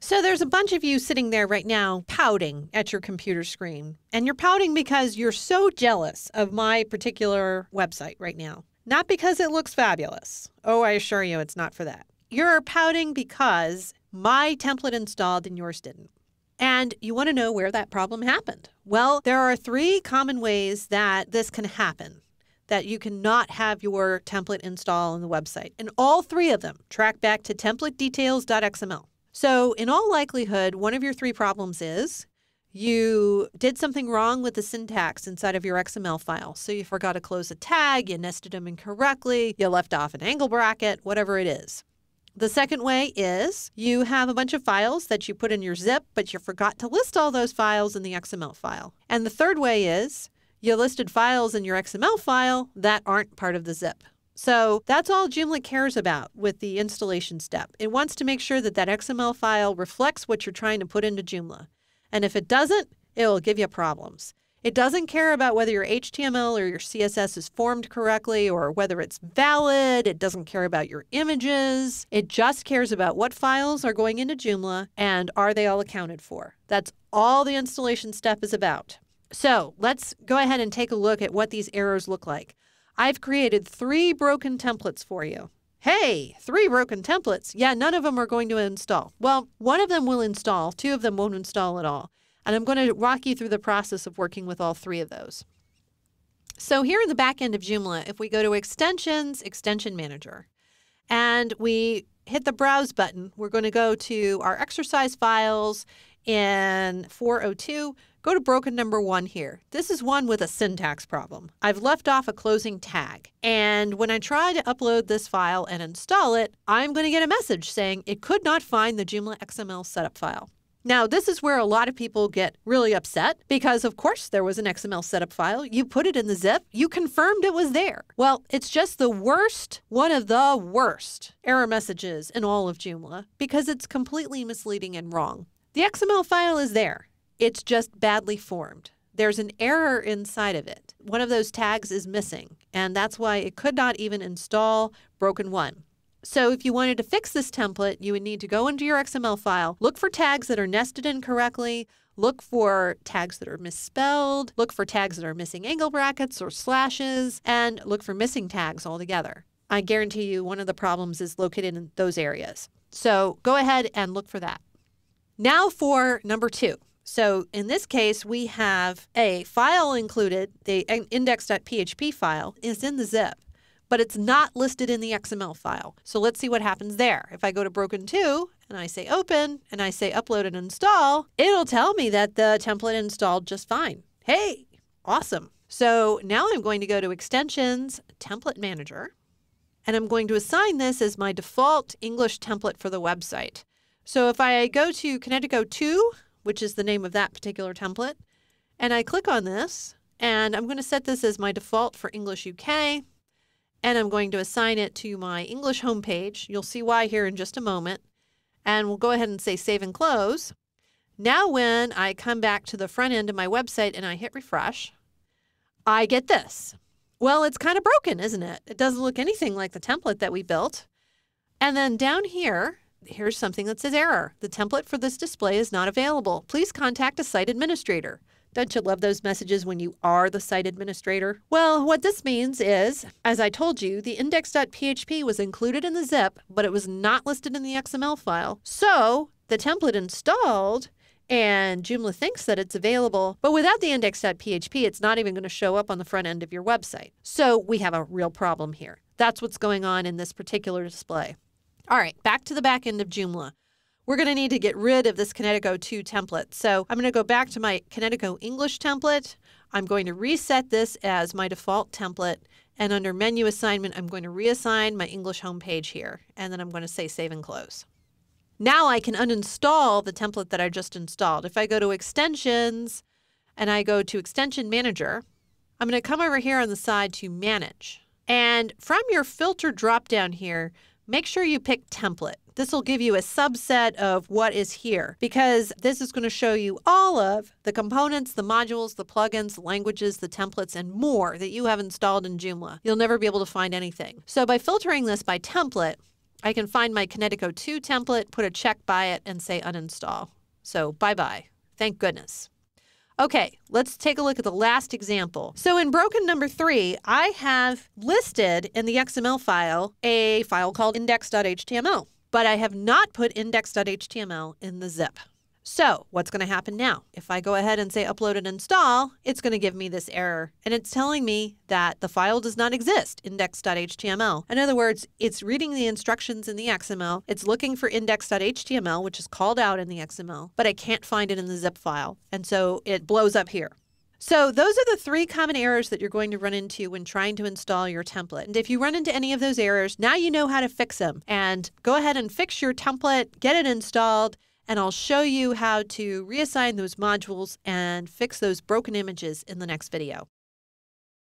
So there's a bunch of you sitting there right now pouting at your computer screen. And you're pouting because you're so jealous of my particular website right now. Not because it looks fabulous. Oh, I assure you it's not for that. You're pouting because my template installed and yours didn't. And you want to know where that problem happened. Well, there are 3 common ways that this can happen, that you cannot have your template install on the website. And all 3 of them track back to templatedetails.xml. So in all likelihood, one of your 3 problems is you did something wrong with the syntax inside of your XML file. So you forgot to close a tag, you nested them incorrectly, you left off an angle bracket, whatever it is. The second way is you have a bunch of files that you put in your zip, but you forgot to list all those files in the XML file. And the third way is you listed files in your XML file that aren't part of the zip. So that's all Joomla cares about with the installation step. It wants to make sure that that XML file reflects what you're trying to put into Joomla. And if it doesn't, it will give you problems. It doesn't care about whether your HTML or your CSS is formed correctly or whether it's valid. It doesn't care about your images. It just cares about what files are going into Joomla and are they all accounted for. That's all the installation step is about. So let's go ahead and take a look at what these errors look like. I've created 3 broken templates for you. Hey, 3 broken templates. Yeah, none of them are going to install. Well, one of them will install, 2 of them won't install at all. And I'm going to walk you through the process of working with all 3 of those. So here in the back end of Joomla, if we go to Extensions, Extension Manager, and we hit the Browse button, we're going to go to our exercise files in 402. Go to broken number 1 here. This is one with a syntax problem. I've left off a closing tag. And when I try to upload this file and install it, I'm going to get a message saying it could not find the Joomla XML setup file. Now, this is where a lot of people get really upset because, of course, there was an XML setup file. You put it in the zip. You confirmed it was there. Well, it's just the worst, one of the worst error messages in all of Joomla because it's completely misleading and wrong. The XML file is there. It's just badly formed. There's an error inside of it. One of those tags is missing, and that's why it could not even install broken 1. So if you wanted to fix this template, you would need to go into your XML file, look for tags that are nested incorrectly, look for tags that are misspelled, look for tags that are missing angle brackets or slashes, and look for missing tags altogether. I guarantee you one of the problems is located in those areas. So go ahead and look for that. Now for number 2. So in this case, we have a file included, the index.php file is in the zip, but it's not listed in the XML file. So let's see what happens there. If I go to broken 2 and I say open and I say upload and install, it'll tell me that the template installed just fine. Hey, awesome. So now I'm going to go to Extensions, Template Manager, and I'm going to assign this as my default English template for the website. So if I go to Kinetico 2, which is the name of that particular template, and I click on this, and I'm going to set this as my default for English UK, and I'm going to assign it to my English homepage. You'll see why here in just a moment. And we'll go ahead and say save and close. Now when I come back to the front end of my website and I hit refresh, I get this. Well, it's kind of broken, isn't it? It doesn't look anything like the template that we built. And then down here, here's something that says error. The template for this display is not available. Please contact a site administrator. Don't you love those messages when you are the site administrator? Well, what this means is, as I told you, the index.php was included in the zip, but it was not listed in the XML file. So the template installed, and Joomla thinks that it's available, but without the index.php, it's not even going to show up on the front end of your website. So we have a real problem here. That's what's going on in this particular display. All right, back to the back end of Joomla. We're going to need to get rid of this Kinetico 2 template. So I'm going to go back to my Kinetico English template. I'm going to reset this as my default template. And under menu assignment, I'm going to reassign my English homepage here. And then I'm going to say save and close. Now I can uninstall the template that I just installed. If I go to Extensions and I go to Extension Manager, I'm going to come over here on the side to Manage. And from your filter drop-down here, make sure you pick Template. This will give you a subset of what is here because this is going to show you all of the components, the modules, the plugins, the languages, the templates, and more that you have installed in Joomla. You'll never be able to find anything. So by filtering this by template, I can find my Kinetico 2 template, put a check by it, and say uninstall. So bye-bye. Thank goodness. Okay, let's take a look at the last example. So in broken number 3, I have listed in the XML file a file called index.html, but I have not put index.html in the zip. So what's going to happen now? If I go ahead and say upload and install, it's going to give me this error. And it's telling me that the file does not exist, index.html. In other words, it's reading the instructions in the XML. It's looking for index.html, which is called out in the XML, but I can't find it in the zip file. And so it blows up here. So those are the 3 common errors that you're going to run into when trying to install your template. And if you run into any of those errors, now you know how to fix them. And go ahead and fix your template, get it installed, and I'll show you how to reassign those modules and fix those broken images in the next video.